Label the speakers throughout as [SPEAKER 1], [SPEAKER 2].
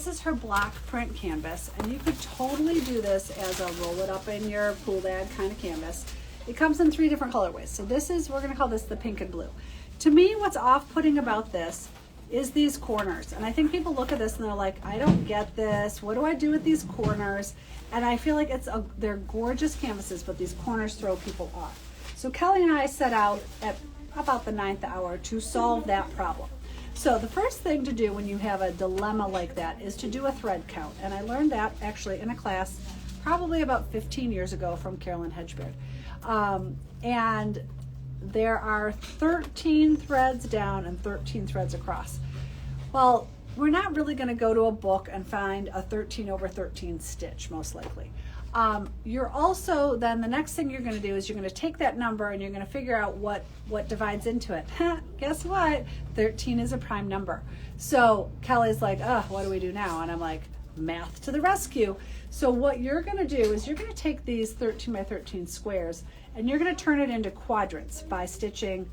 [SPEAKER 1] is her block print canvas, and you could totally do this as a roll it up in your pool bag kind of canvas. It comes in 3 different colorways. So this is, we're gonna call this the pink and blue. To me, what's off-putting about this is these corners. And I think people look at this and they're like, I don't get this. What do I do with these corners? And I feel like they're gorgeous canvases, but these corners throw people off. So Kelly and I set out at about the 9th hour to solve that problem. So the first thing to do when you have a dilemma like that is to do a thread count. And I learned that actually in a class probably about 15 years ago from Carolyn Hedge Baird. And there are 13 threads down and 13 threads across. Well, we're not really going to go to a book and find a 13 over 13 stitch, most likely. You're also, then the next thing you're going to do is you're going to take that number and you're going to figure out what divides into it. Guess what? 13 is a prime number. So Kelly's like, what do we do now? And I'm like, math to the rescue. So what you're going to do is you're going to take these 13 by 13 squares and you're going to turn it into quadrants by stitching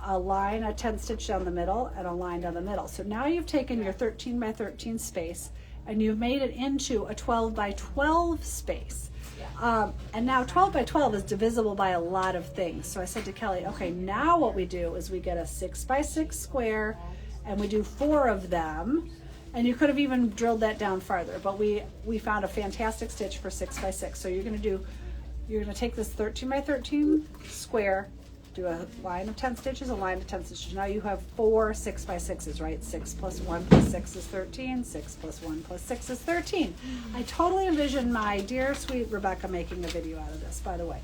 [SPEAKER 1] a line, a 10 stitch down the middle and a line down the middle. So now you've taken your 13 by 13 space and you've made it into a 12 by 12 space. And now 12 by 12 is divisible by a lot of things. So I said to Kelly, okay, now what we do is we get a 6 by 6 square and we do 4 of them. And you could have even drilled that down farther, but we found a fantastic stitch for 6 by 6. So you're gonna take this 13 by 13 square, do a line of 10 stitches, a line of 10 stitches. Now you have 4 6 by 6s, right? 6 plus 1 plus 6 is 13. 6 plus 1 plus 6 is 13. I totally envision my dear sweet Rebecca making a video out of this, by the way.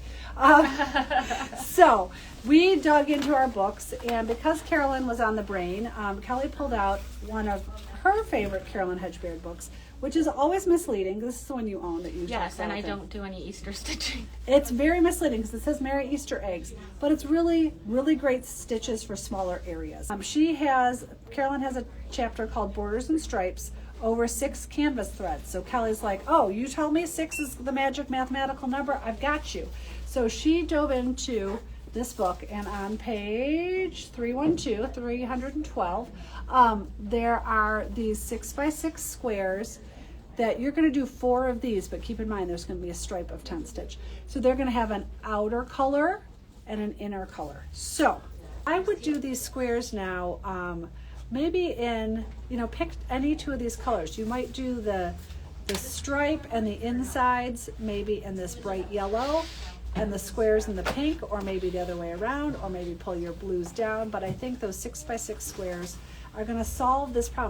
[SPEAKER 1] So we dug into our books, and because Carolyn was on the brain, Kelly pulled out one of her favorite Carolyn Hedge Baird books, which is always misleading. This is the one you own that you
[SPEAKER 2] Yes, and I don't do any Easter stitching.
[SPEAKER 1] It's very misleading because it says Merry Easter Eggs, but it's really, really great stitches for smaller areas. Carolyn has a chapter called Borders and Stripes over 6 canvas threads. So Kelly's like, oh, you tell me 6 is the magic mathematical number? I've got you. So she dove into this book, and on page 312, there are these 6 by 6 squares that you're going to do 4 of these, but keep in mind there's going to be a stripe of 10 stitch. So they're going to have an outer color and an inner color. So I would do these squares now, maybe in, pick any 2 of these colors. You might do the stripe and the insides maybe in this bright yellow, and the squares in the pink, or maybe the other way around, or maybe pull your blues down. But I think those 6 by 6 squares are going to solve this problem.